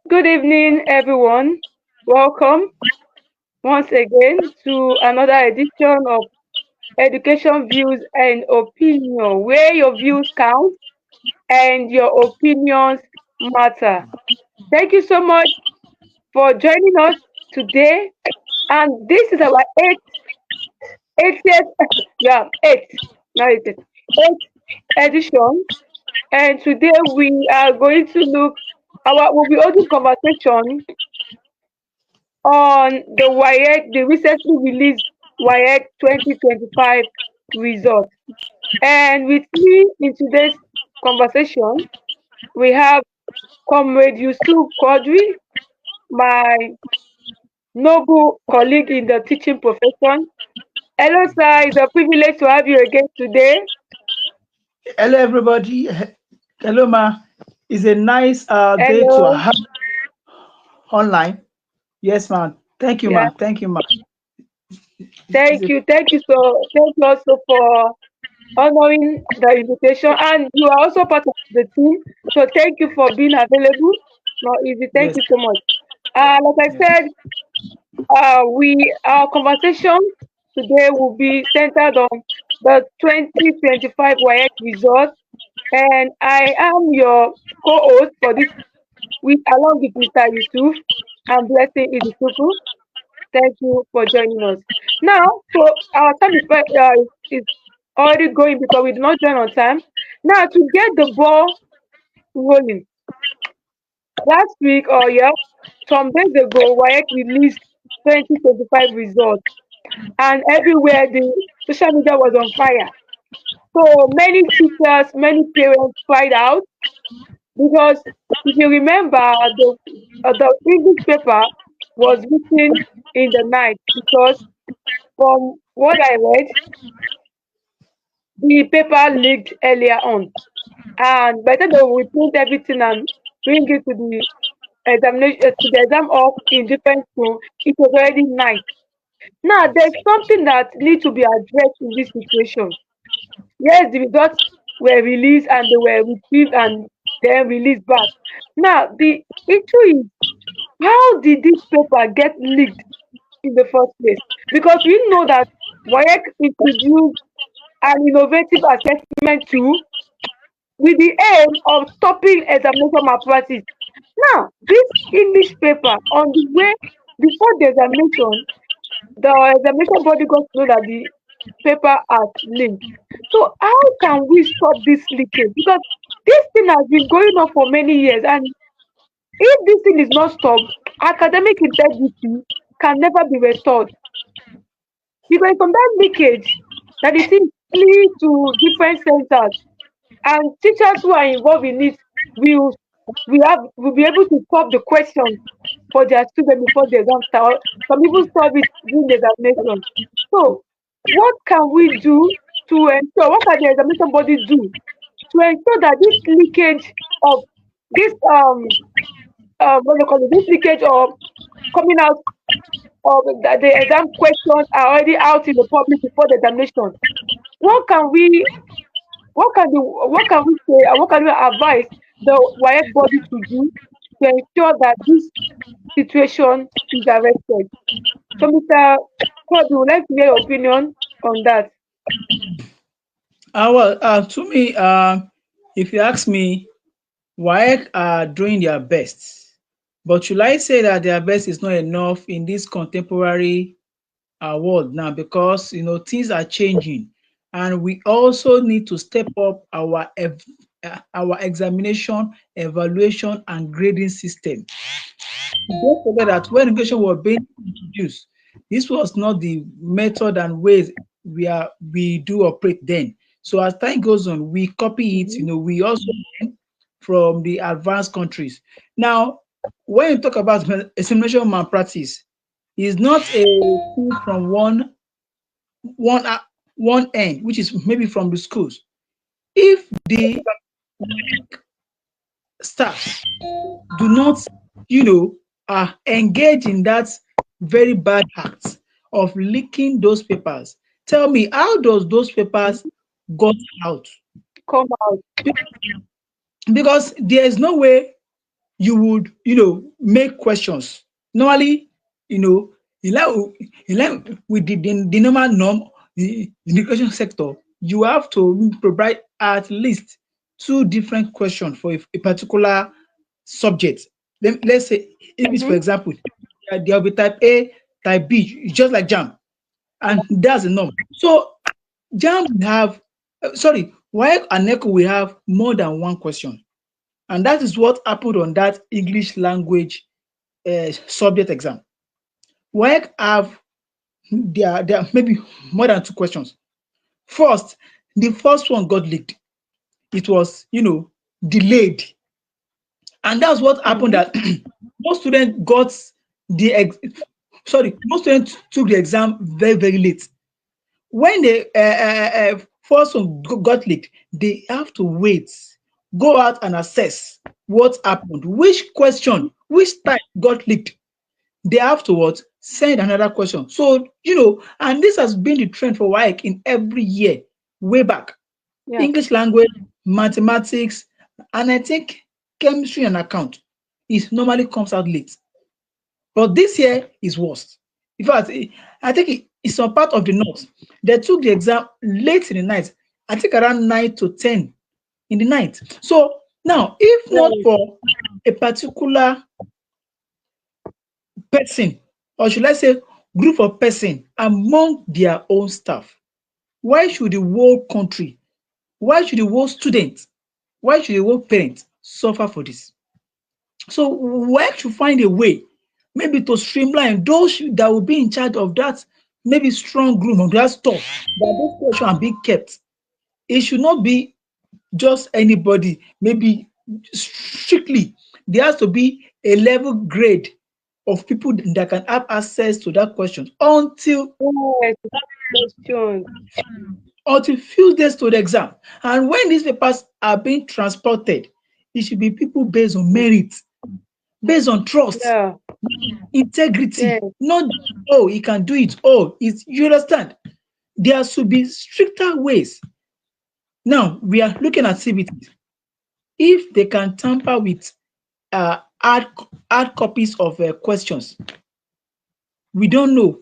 Good evening, everyone. Welcome once again to another edition of Education Views and Opinion, where your views count and your opinions matter. Thank you so much for joining us today. And this is our 80th, yeah, eighth, not 80th, eighth edition. And today we are going to we'll be holding conversation on the WAEC, the recently released WAEC 2025 results. And with me in today's conversation, we have Comrade Yusuf Quadri, my noble colleague in the teaching profession. Hello, sir. It's a privilege to have you again today. Hello, everybody. Hello, ma. It's a nice day to Hello. have online. Yes, ma'am. Thank you, Yeah. ma. Thank you, ma. It's Thank a, you. Thank you also for honoring the invitation. And you are also part of the team. So thank you for being available. Not easy. Thank yes, you so much. Like I yes. said, our conversation today will be centered on the 2025 WAEC results, and I am your co-host for this week, along with Mr. Yusuf and Blessing Idisuku. Thank you for joining us. Now, so our time is already going because we did not join on time. Now, to get the ball rolling, last week or yeah, some days ago, WAEC released 2025 results, and everywhere the social media was on fire. So many teachers, many parents cried out because if you remember, the English paper was written in the night because from what I read, the paper leaked earlier on. And by the time they will print everything and bring it to the exam hall in different school, it was already night. Now there's something that needs to be addressed in this situation. Yes, the results were released and they were retrieved and then released back. Now the issue is, how did this paper get leaked in the first place? Because we know that WAEC introduced an innovative assessment tool with the aim of stopping examination malpractice. Now, this English paper, on the way before the examination, the examination body got to know that the paper has leaked. So, how can we stop this leakage? Because this thing has been going on for many years, and if this thing is not stopped, academic integrity can never be restored. Because from that leakage, that the thing lead to different centers, and teachers who are involved in it will will be able to solve the questions for their students before the exam start. Some people solve it during the examination. So what can we do to ensure, what can the examination body do to ensure that this leakage of this what do you call it, this leakage of coming out of the exam questions are already out in the public before the examination? What can we what can we say and what can we advise the WAEC body to do to ensure that this situation is arrested? So, Mr. Todd, we would like to hear your opinion on that. To me, if you ask me, WAEC are doing their best. But should I say that their best is not enough in this contemporary world now, because things are changing, and we also need to step up our examination, evaluation, and grading system. Don't forget that when education was being introduced, this was not the method and ways we do operate then. So as time goes on, we copy it. Mhm. We also learn from the advanced countries. Now, when you talk about examination malpractice, is not a thing from one uh, one end, which is maybe from the schools. If the staff do not, you know, engage in that very bad act of leaking those papers, tell me, how does those papers got out? Come out. Because there is no way you would, make questions. Normally, you know, in line with the normal norm in the education sector, you have to provide at least two different questions for a particular subject. Let's say English, for Mm-hmm. example, there will be type A, type B, it's just like jam, and that's the norm. So jam will have, sorry, WAEC and NECO will have more than one question, and that is what happened on that English language subject exam. WAEC have there are maybe more than two questions. First, the first one got leaked. It was, delayed, and that's what happened. Mm-hmm. That most students got the most students took the exam very very late. When the first one got leaked, they have to wait, go out and assess what happened, which question, which type got leaked. They afterwards send another question. So, and this has been the trend for WAEC in every year, way back. Yeah. English language, mathematics, and I think chemistry and account, it normally comes out late. But this year is worst. In fact, I think it's some part of the north. They took the exam late in the night. I think around 9 to 10 in the night. So now, if not Right. for a particular person, or should I say group of person among their own staff, why should the whole country, why should the whole student, why should the whole parent suffer for this? So why should find a way, maybe to streamline those that will be in charge of that, maybe strong room of that stuff, that those questions are being kept. It should not be just anybody, maybe strictly there has to be a level grade of people that can have access to that question Yes. Questions. until few days to the exam. And when these papers are being transported, it should be people based on merit, based on trust, Yeah. integrity, Yes. not oh he can do it, oh it's, you understand. There should be stricter ways. Now we are looking at CBT. If they can tamper with hard copies of questions, we don't know.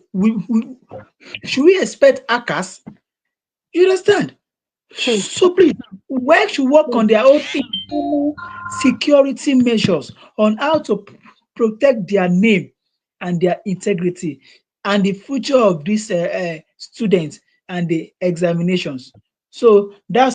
Should we expect hackers? You understand? Hmm. So please, work should work on their own internal security measures on how to protect their name and their integrity and the future of these students and the examinations. So that's